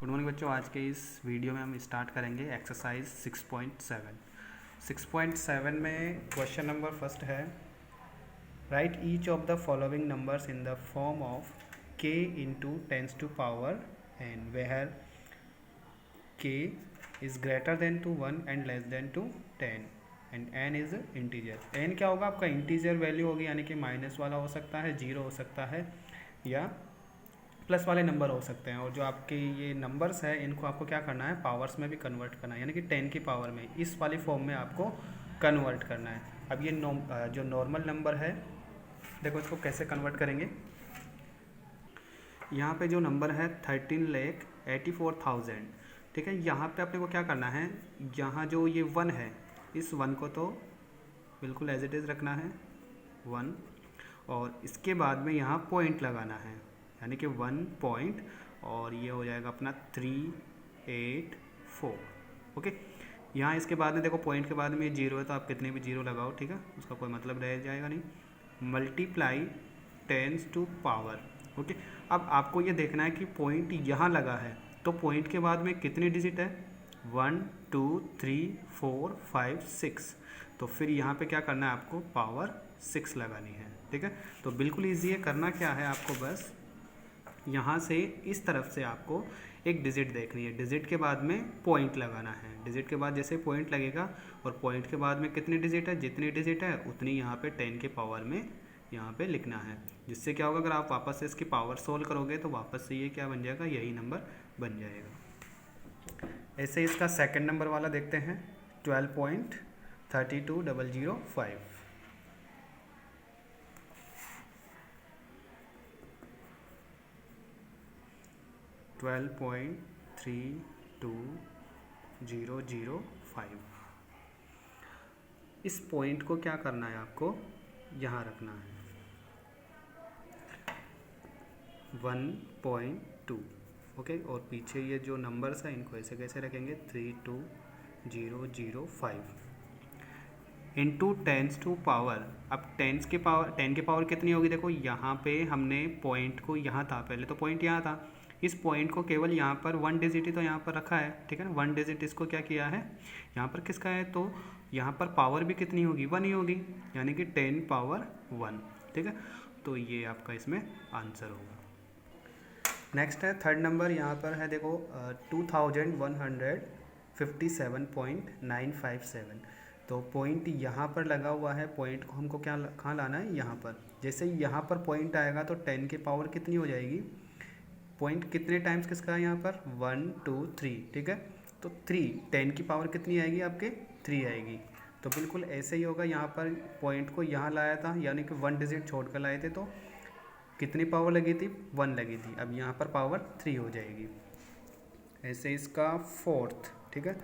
Good morning बच्चों। आज के इस वीडियो में हम स्टार्ट करेंगे एक्सरसाइज 6.7। 6.7 में क्वेश्चन नंबर फर्स्ट है, right each of the following numbers in the form of k into tens to power n where k is greater than to 1 and less than to 10 and n is integer. n क्या होगा? आपका integer value होगी, यानी कि minus वाला हो सकता है, जीरो हो सकता है या प्लस वाले नंबर हो सकते हैं। और जो आपके ये नंबर्स है इनको आपको क्या करना है, पावर्स में भी कन्वर्ट करना है, यानी कि 10 की पावर में इस वाली फॉर्म में आपको कन्वर्ट करना है। अब ये जो नॉर्मल नंबर है, देखो इसको कैसे कन्वर्ट करेंगे। यहाँ पे जो नंबर है 13,84,000, ठीक है। यहाँ पे अपने को क्या करना है, यहाँ जो ये 1 है, इस 1 को तो बिल्कुल एज इट इज़ रखना है 1, और इसके बाद में यहाँ पॉइंट लगाना है, यानी कि 1 पॉइंट, और ये हो जाएगा अपना 384। ओके, यहाँ इसके बाद में देखो पॉइंट के बाद में ये जीरो है, तो आप कितने भी जीरो लगाओ, ठीक है, उसका कोई मतलब रह जाएगा नहीं। Multiply tens to power. Okay, अब आपको ये देखना है कि पॉइंट यहाँ लगा है, तो पॉइंट के बाद में कितनी डिजिट है, 1 2 3 4 5 6, तो फिर यहाँ पे क्या करना है, आपको पावर 6 लगानी है, ठीक है। तो बिल्कुल ईजी है। करना क्या है आपको, बस यहाँ से इस तरफ से आपको एक डिजिट देखनी है, डिजिट के बाद में पॉइंट लगाना है। डिजिट के बाद जैसे पॉइंट लगेगा और पॉइंट के बाद में कितनी डिजिट है, जितनी डिजिट है उतनी यहाँ पे 10 के पावर में यहाँ पे लिखना है। जिससे क्या होगा, अगर आप वापस से इसकी पावर सोल्व करोगे तो वापस से ये क्या बन जाएगा, यही नंबर बन जाएगा। ऐसे इसका सेकेंड नंबर वाला देखते हैं, 12.32005। 12.32005। इस पॉइंट को क्या करना है, आपको यहाँ रखना है 1.2। ओके, और पीछे ये जो नंबर्स हैं इनको ऐसे कैसे रखेंगे, 32005 इंटू टेंस टू पावर। अब 10 के पावर कितनी होगी, देखो यहाँ पे हमने पॉइंट को, यहाँ था पहले तो पॉइंट यहाँ था, इस पॉइंट को केवल यहाँ पर 1 डिजिट ही तो यहाँ पर रखा है, ठीक है ना। 1 डिजिट इसको क्या किया है, यहाँ पर किसका है, तो यहाँ पर पावर भी कितनी होगी, 1 ही होगी, यानी कि 10 पावर 1, ठीक है। तो ये आपका इसमें आंसर होगा। नेक्स्ट है थर्ड नंबर, यहाँ पर है देखो 2157.957। तो पॉइंट यहाँ पर लगा हुआ है, पॉइंट को हमको क्या कहाँ लाना है, यहाँ पर। जैसे ही यहाँ पर पॉइंट आएगा तो 10 की पावर कितनी हो जाएगी, पॉइंट कितने टाइम्स किसका है यहाँ पर, 1 2 3, ठीक है। तो 3 10 की पावर कितनी आएगी आपके, 3 आएगी। तो बिल्कुल ऐसे ही होगा, यहाँ पर पॉइंट को यहाँ लाया था, यानी कि 1 डिजिट छोड़ कर लाए थे, तो कितनी पावर लगी थी, 1 लगी थी। अब यहाँ पर पावर 3 हो जाएगी। ऐसे इसका फोर्थ, ठीक है,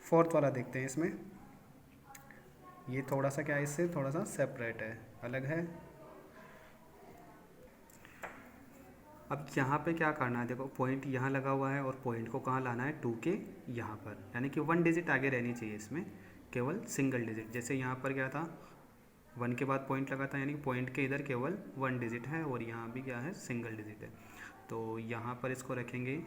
फोर्थ वाला देखते हैं। इसमें ये थोड़ा सा क्या है, इससे थोड़ा सा सेपरेट है, अलग है। अब यहाँ पे क्या करना है, देखो पॉइंट यहाँ लगा हुआ है और पॉइंट को कहाँ लाना है, 2 के यहाँ पर, यानी कि 1 डिजिट आगे रहनी चाहिए इसमें, केवल सिंगल डिजिट। जैसे यहाँ पर क्या था, 1 के बाद पॉइंट लगा था, यानी कि पॉइंट के इधर केवल 1 डिजिट है और यहाँ भी क्या है, सिंगल डिजिट है। तो यहाँ पर इसको रखेंगे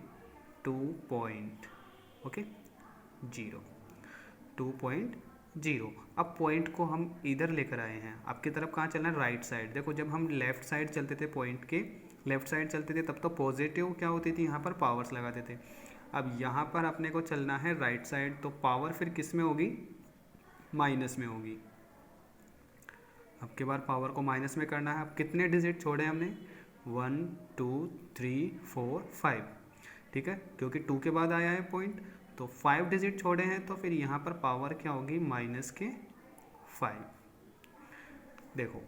2.0। अब पॉइंट को हम इधर लेकर आए हैं, आपकी तरफ कहाँ चलना है, राइट साइड। देखो जब हम लेफ़्ट साइड चलते थे, पॉइंट के लेफ़्ट साइड चलते थे, तब तो पॉजिटिव क्या होती थी, यहाँ पर पावर्स लगाते थे। अब यहाँ पर अपने को चलना है राइट साइड, तो पावर फिर किस में होगी, माइनस में होगी। अब के बाद पावर को माइनस में करना है। अब कितने डिजिट छोड़े हमने, 1 2 3 4 5, ठीक है, क्योंकि 2 के बाद आया है पॉइंट, तो 5 डिजिट छोड़े हैं, तो फिर यहाँ पर पावर क्या होगी, माइनस के 5। देखो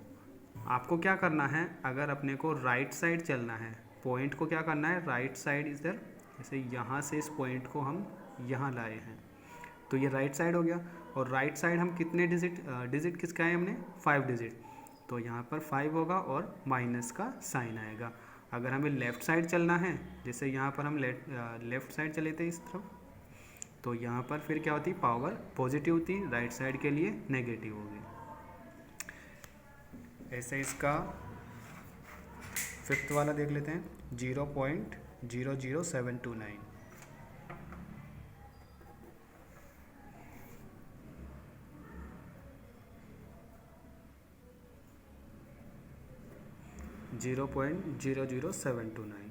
आपको क्या करना है, अगर अपने को राइट साइड चलना है, पॉइंट को क्या करना है, राइट साइड इधर, जैसे यहाँ से इस पॉइंट को हम यहाँ लाए हैं, तो ये राइट साइड हो गया। और राइट साइड हम कितने डिजिट किसका है हमने, 5 डिजिट, तो यहाँ पर 5 होगा और माइनस का साइन आएगा। अगर हमें लेफ़्ट साइड चलना है, जैसे यहाँ पर हम लेफ़्ट साइड चले थे इस तरफ, तो यहाँ पर फिर क्या होती, पावर पॉजिटिव होती, राइट साइड के लिए नेगेटिव होगी। ऐसे इसका फिफ्थ वाला देख लेते हैं, 0.0 00729। Zero point 00729।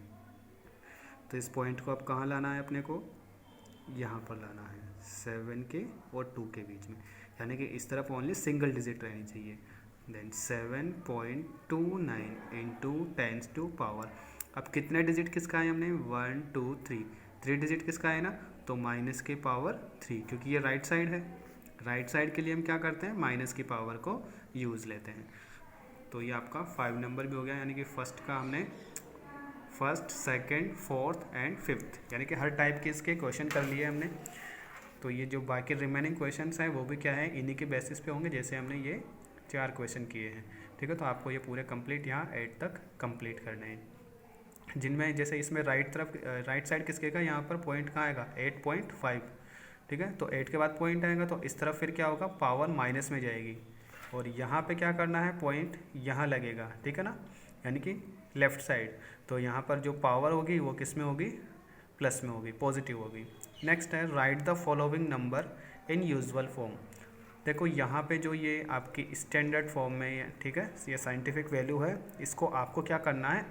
तो इस पॉइंट को अब कहाँ लाना है अपने को, यहाँ पर लाना है 7 के और 2 के बीच में, यानी कि इस तरफ ओनली सिंगल डिजिट रहनी चाहिए। देन 7.29 इंटू 10 टू पावर, अब कितने डिजिट किसका है हमने 1 2 3 डिजिट किसका है ना, तो माइनस के पावर 3, क्योंकि ये राइट साइड है, राइट साइड के लिए हम क्या करते हैं माइनस की पावर को यूज़ लेते हैं। तो ये आपका 5 नंबर भी हो गया, यानी कि फर्स्ट का हमने first second fourth and fifth, यानी कि हर टाइप के इसके क्वेश्चन कर लिए हमने। तो ये जो बाकी रिमेनिंग क्वेश्चंस हैं वो भी क्या है इन्हीं के बेसिस पे होंगे, जैसे हमने ये 4 क्वेश्चन किए हैं, ठीक है। तो आपको ये पूरे कंप्लीट यहाँ 8 तक कंप्लीट करने हैं, जिनमें जैसे इसमें राइट साइड किसके का, यहाँ पर पॉइंट कहाँ आएगा 8.5, ठीक है। तो 8 के बाद पॉइंट आएगा, तो इस तरफ फिर क्या होगा पावर माइनस में जाएगी, और यहाँ पे क्या करना है पॉइंट यहाँ लगेगा, ठीक है ना, यानी कि लेफ़्ट साइड। तो यहाँ पर जो पावर होगी वो किस में होगी, प्लस में होगी, पॉजिटिव होगी। नेक्स्ट है right the following number in usual form. देखो यहाँ पे जो ये आपकी स्टैंडर्ड फॉर्म में, ठीक है, ये साइंटिफिक वैल्यू है, इसको आपको क्या करना है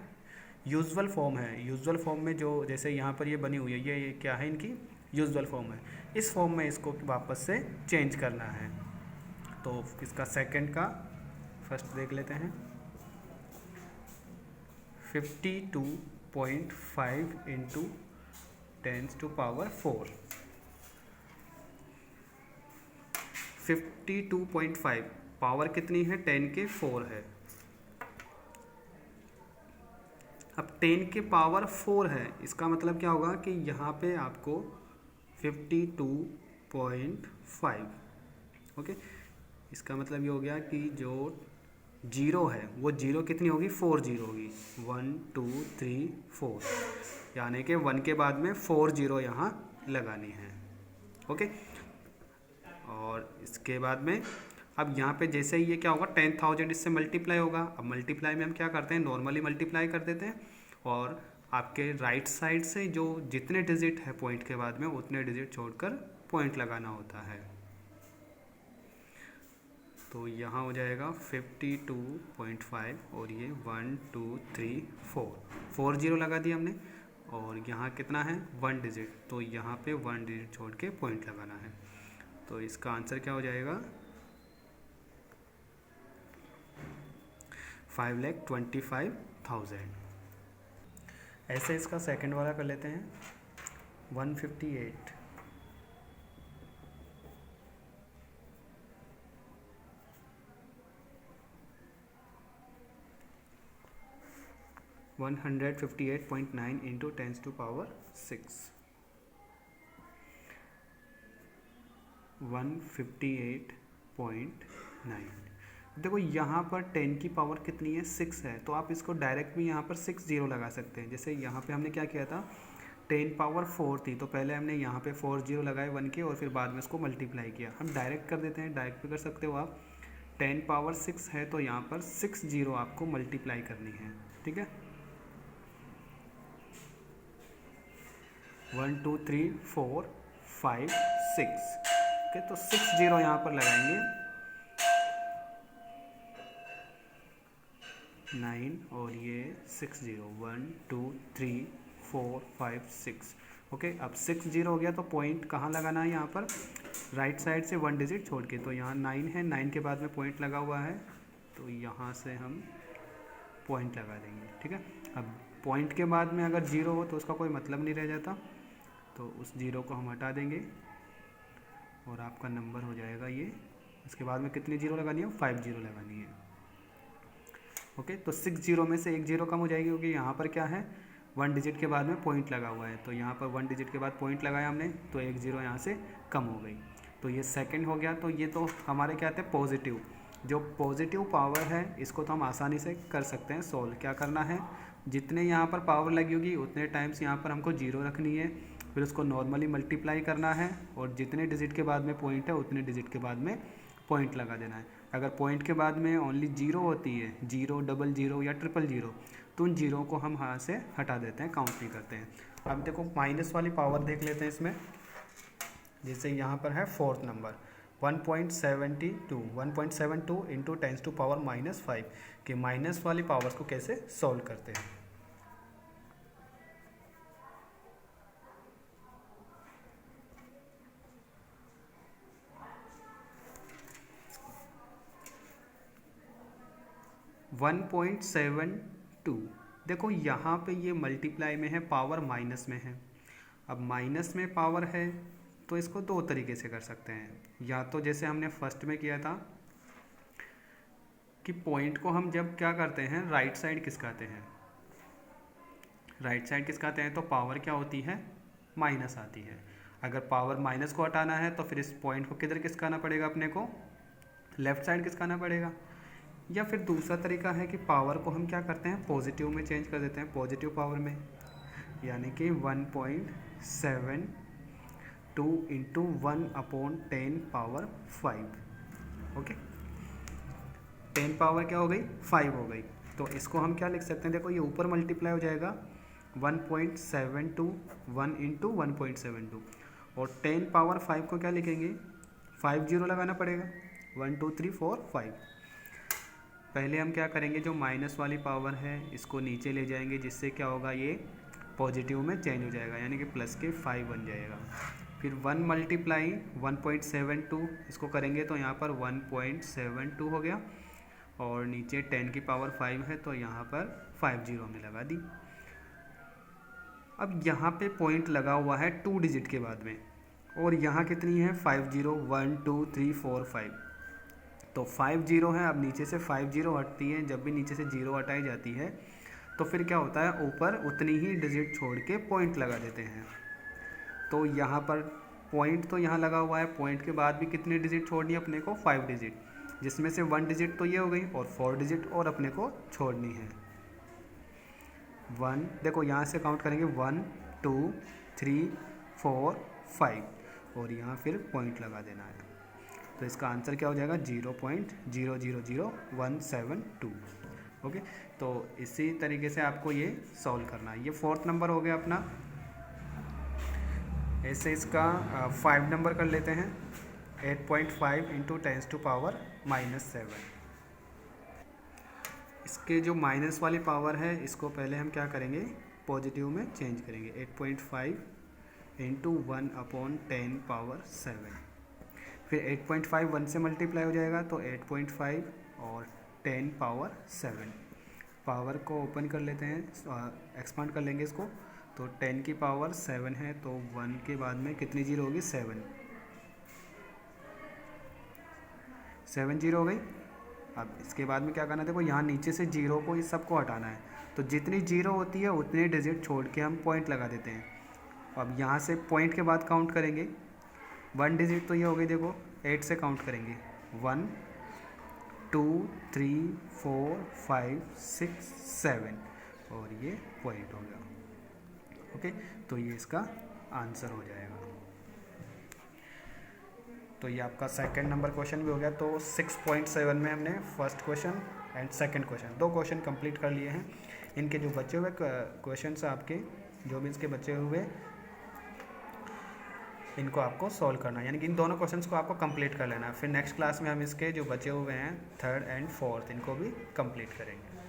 यूजुअल फॉर्म है, यूजुअल फॉर्म में जो जैसे यहाँ पर ये बनी हुई है ये क्या है इनकी यूजुअल फॉर्म है, इस फॉर्म में इसको वापस से चेंज करना है। तो इसका सेकंड का फर्स्ट देख लेते हैं, 52.5 इंटू 10 टू पावर 4, 52.5 पावर कितनी है 10 के 4 है। अब 10 के पावर 4 है, इसका मतलब क्या होगा कि यहाँ पे आपको 52.5, ओके, इसका मतलब ये हो गया कि जो जीरो है वो जीरो कितनी होगी 4 जीरो होगी, 1 2 3 4, यानी कि 1 के बाद में 4 जीरो यहाँ लगानी है, ओके। और इसके बाद में अब यहाँ पे जैसे ही ये क्या होगा 10,000 इससे मल्टीप्लाई होगा। अब मल्टीप्लाई में हम क्या करते हैं नॉर्मली मल्टीप्लाई कर देते हैं, और आपके राइट साइड से जो जितने डिजिट है पॉइंट के बाद में उतने डिजिट छोड़कर पॉइंट लगाना होता है। तो यहाँ हो जाएगा 52.5 और ये 1 2 3 4 जीरो लगा दिया हमने, और यहाँ कितना है 1 डिजिट, तो यहाँ पे 1 डिजिट छोड़ के पॉइंट लगाना है। तो इसका आंसर क्या हो जाएगा 5,25,000। ऐसे इसका सेकंड वाला कर लेते हैं 158, 158.9 इंटू 10 टू पावर 6, 158.9। देखो यहाँ पर 10 की पावर कितनी है 6 है, तो आप इसको डायरेक्ट भी यहाँ पर 6 जीरो लगा सकते हैं। जैसे यहाँ पे हमने क्या किया था 10 पावर 4 थी, तो पहले हमने यहाँ पे 4 जीरो लगाए 1 के, और फिर बाद में इसको मल्टीप्लाई किया। हम डायरेक्ट कर देते हैं, डायरेक्ट भी कर सकते हो आप। 10 पावर 6 है तो यहाँ पर 6 जीरो आपको मल्टीप्लाई करनी है, ठीक है। 1 2 3 4 5 6, ओके, तो 6 जीरो यहाँ पर लगाएंगे, 9 और ये 6 जीरो, 1 2 3 4 5 6, ओके। अब 6 जीरो हो गया तो पॉइंट कहाँ लगाना है यहाँ पर राइट साइड से 1 डिजिट छोड़ के, तो यहाँ 9 है, 9 के बाद में पॉइंट लगा हुआ है, तो यहाँ से हम पॉइंट लगा देंगे, ठीक है। अब पॉइंट के बाद में अगर जीरो हो तो उसका कोई मतलब नहीं रह जाता, तो उस जीरो को हम हटा देंगे और आपका नंबर हो जाएगा ये। इसके बाद में कितनी जीरो लगानी है 5 जीरो लगानी है, ओके। तो 6 जीरो में से एक जीरो कम हो जाएगी, क्योंकि यहाँ पर क्या है 1 डिजिट के बाद में पॉइंट लगा हुआ है, तो यहाँ पर 1 डिजिट के बाद पॉइंट लगाया हमने, तो एक जीरो यहाँ से कम हो गई, तो ये सेकंड हो गया। तो ये तो हमारे क्या आते हैं पॉजिटिव, जो पॉजिटिव पावर है इसको तो हम आसानी से कर सकते हैं सॉल्व। क्या करना है जितने यहाँ पर पावर लगी होगी उतने टाइम्स यहाँ पर हमको जीरो रखनी है, फिर उसको नॉर्मली मल्टीप्लाई करना है, और जितने डिजिट के बाद में पॉइंट है उतने डिजिट के बाद में पॉइंट लगा देना है। अगर पॉइंट के बाद में ओनली जीरो होती है, जीरो डबल जीरो या ट्रिपल जीरो, तो उन जीरो को हम यहाँ से हटा देते हैं, काउंट नहीं करते हैं। अब देखो माइनस वाली पावर देख लेते हैं इसमें। जैसे यहाँ पर है फोर्थ नंबर 1.72 इंटू 10⁻⁻5 कि माइनस वाली पावर्स को कैसे सॉल्व करते हैं। वन 1.72 देखो यहाँ पे ये मल्टीप्लाई में है, पावर माइनस में है। अब माइनस में पावर है तो इसको दो तरीके से कर सकते हैं। या तो जैसे हमने फर्स्ट में किया था कि पॉइंट को हम जब क्या करते हैं, राइट साइड खिसकाते हैं, राइट साइड खिसकाते हैं तो पावर क्या होती है, माइनस आती है। अगर पावर माइनस को हटाना है तो फिर इस पॉइंट को किधर खिसकाना पड़ेगा, अपने को लेफ्ट साइड खिसकाना पड़ेगा। या फिर दूसरा तरीका है कि पावर को हम क्या करते हैं, पॉजिटिव में चेंज कर देते हैं, पॉजिटिव पावर में, यानी कि 1.72 इंटू 1/10⁻5। ओके, 10 पावर क्या हो गई, 5 हो गई। तो इसको हम क्या लिख सकते हैं, देखो ये ऊपर मल्टीप्लाई हो जाएगा 1.72 1 इंटू 1.72 और 10 पावर 5 को क्या लिखेंगे, 5 जीरो लगाना पड़ेगा, 1 2 3 4 5। पहले हम क्या करेंगे, जो माइनस वाली पावर है इसको नीचे ले जाएंगे, जिससे क्या होगा, ये पॉजिटिव में चेंज हो जाएगा, यानी कि प्लस के 5 बन जाएगा। फिर 1 मल्टीप्लाई 1.72 इसको करेंगे तो यहाँ पर 1.72 हो गया और नीचे 10 की पावर 5 है तो यहाँ पर 5 जीरो हमने लगा दी। अब यहाँ पे पॉइंट लगा हुआ है 2 डिजिट के बाद में और यहाँ कितनी है, 5 जीरो, 1 2 3 4 5। तो 5 जीरो है। अब नीचे से 5 जीरो हटती है, जब भी नीचे से जीरो हटाई जाती है तो फिर क्या होता है, ऊपर उतनी ही डिजिट छोड़ के पॉइंट लगा देते हैं। तो यहाँ पर पॉइंट तो यहाँ लगा हुआ है, पॉइंट के बाद भी कितनी डिजिट छोड़नी है अपने को, 5 डिजिट, जिसमें से 1 डिजिट तो ये हो गई और 4 डिजिट और अपने को छोड़नी है। 1 देखो यहाँ से काउंट करेंगे 1 2 3 4 5 और यहाँ फिर पॉइंट लगा देना है। तो इसका आंसर क्या हो जाएगा, 0.000172। ओके, तो इसी तरीके से आपको ये सॉल्व करना है। ये फोर्थ नंबर हो गया अपना। ऐसे इसका 5 नंबर कर लेते हैं, 8.5 इंटू 10⁻⁻7। इसके जो माइनस वाली पावर है इसको पहले हम क्या करेंगे, पॉजिटिव में चेंज करेंगे, 8.5 इंटू 1/10⁻7। फिर 8.5 1 से मल्टीप्लाई हो जाएगा तो 8.5 और 10 पावर 7। पावर को ओपन कर लेते हैं, एक्सपांड कर लेंगे इसको, तो 10 की पावर 7 है तो 1 के बाद में कितनी जीरो होगी, 7 जीरो हो गई। अब इसके बाद में क्या करना है, देखो यहाँ नीचे से जीरो को इस सबको हटाना है, तो जितनी जीरो होती है उतनी डिजिट छोड़ के हम पॉइंट लगा देते हैं। अब यहाँ से पॉइंट के बाद काउंट करेंगे, 1 डिजिट तो ये हो गई, देखो 8 से काउंट करेंगे, 1 2 3 4 5 6 7 और ये पॉइंट हो गया। ओके, तो ये इसका आंसर हो जाएगा। तो ये आपका सेकंड नंबर क्वेश्चन भी हो गया। तो 6.7 में हमने first question and second question 2 question complete कर लिए हैं। इनके जो बचे हुए क्वेश्चंस आपके जो भी इसके बचे हुए इनको आपको सॉल्व करना है, यानी कि इन दोनों क्वेश्चंस को आपको कंप्लीट कर लेना है। फिर नेक्स्ट क्लास में हम इसके जो बचे हुए हैं थर्ड एंड फोर्थ इनको भी कंप्लीट करेंगे।